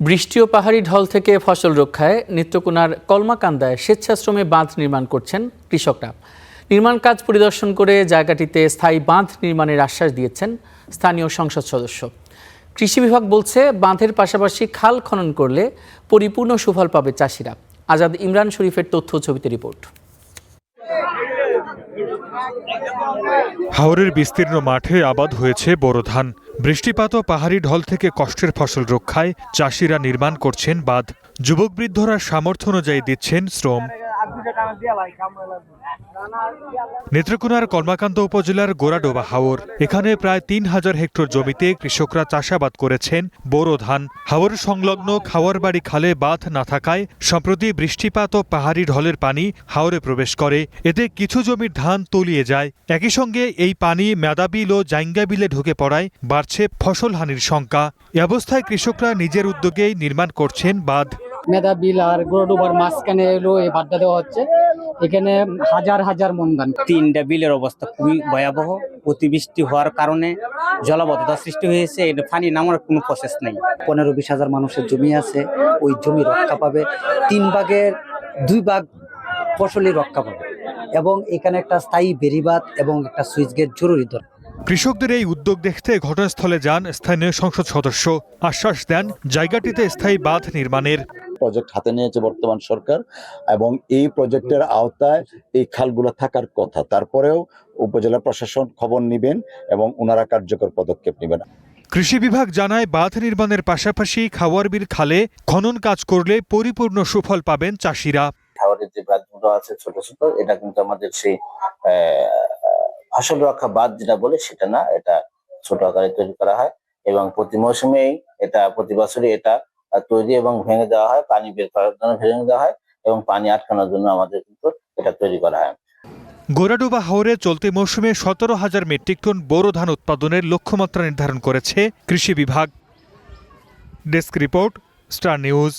বৃষ্টি ও পাহাড়ি ঢল থেকে ফসল রক্ষায় নেত্রকোনার কলমাকান্দায় স্বেচ্ছাশ্রমে বাঁধ নির্মাণ করছেন কৃষকরা। নির্মাণ কাজ পরিদর্শন করে জায়গাটিতে স্থায়ী বাঁধ নির্মাণের আশ্বাস দিয়েছেন স্থানীয় সংসদ সদস্য। কৃষি বিভাগ বলছে, বাঁধের পাশাপাশি খাল খনন করলে পরিপূর্ণ সুফল পাবে চাষিরা। আজাদ ইমরান শরীফের তথ্য ছবিতে রিপোর্ট। হাওরের বিস্তীর্ণ মাঠে আবাদ হয়েছে বোরো ধান। বৃষ্টিপাত ও পাহাড়ি ঢল থেকে কষ্টের ফসল রক্ষায় চাষিরা নির্মাণ করছেন বাঁধ। যুবক বৃদ্ধরা সামর্থ্য অনুযায়ী দিচ্ছেন শ্রম। নেত্রকোনার কলমাকান্দা উপজেলার গোরাডোবা হাওর, এখানে প্রায় ৩,০০০ হেক্টর জমিতে কৃষকরা চাষাবাদ করেছেন বোরো ধান। হাওর সংলগ্ন খাওয়ারবাড়ি খালে বাঁধ না থাকায় সম্প্রতি বৃষ্টিপাত ও পাহাড়ি ঢলের পানি হাওরে প্রবেশ করে, এতে কিছু জমির ধান তলিয়ে যায়। একই সঙ্গে এই পানি মেদাবিল ও জাইঙ্গাবিলে ঢুকে পড়ায় বাড়ছে ফসল হানির শঙ্কা। এ অবস্থায় কৃষকরা নিজের উদ্যোগেই নির্মাণ করছেন বাঁধ। মেদাবিল আর গোরাডোবার মাঝখানে এলো এই বাঁধটা দেওয়া হচ্ছে। এখানে হাজার হাজার মন ধান। 3টা বিলের অবস্থা খুবই ভয়াবহ। অতিবৃষ্টি হওয়ার কারণে জলাবদ্ধতা সৃষ্টি হয়েছে। এটা পানি নামার কোনো প্রসেস নেই। 15-20 হাজার মানুষের জমি আছে, ওই জমি রক্ষা পাবে। 3 ভাগের 2 ভাগ ফসলি রক্ষা পাবে এবং এখানে একটা স্থায়ী বেড়িবাঁধ এবং একটা সুইচ গেট জরুরি দরকার। কৃষকদের এই উদ্যোগ দেখতে ঘটনাস্থলে যান স্থানীয় সংসদ সদস্য। আশ্বাস দেন জায়গাটিতে স্থায়ী বাঁধ নির্মাণের। প্রজেক্ট হাতে নিয়েছে বর্তমান সরকার এবং এই প্রজেক্টের আওতায় এই খালগুলো থাকার কথা। তারপরেও উপজেলা প্রশাসন খবর নেবেন এবং ওনারা কার্যকর পদক্ষেপ নেবেন। কৃষি বিভাগ জানায়, বাঁধ নির্মাণের পাশাপাশি খাওয়ারবিল খালে খনন কাজ করলে পরিপূর্ণ সুফল পাবেন চাষিরা। খাওয়ারের যে বাঁধগুলো আছে ছোট ছোট, এটা কিন্তু আমাদের সেই ফসল রক্ষা বাঁধ যেটা বলে সেটা না, এটা ছোট আকারে তৈরি করা হয় এবং প্রতি মৌসুমেই এটা প্রতি বছরই এটা তৈরি এবং ভেঙে দেওয়া হয়, পানি বের করার জন্য ভেঙে দেওয়া হয় এবং পানি আটকানোর জন্য আমাদের কিন্তু এটা তৈরি করা হয়। গোরাডোবা হাওরে চলতি মৌসুমে 17,000 মেট্রিক টন বোরো ধান উৎপাদনের লক্ষ্যমাত্রা নির্ধারণ করেছে কৃষি বিভাগ। Desk report, star news.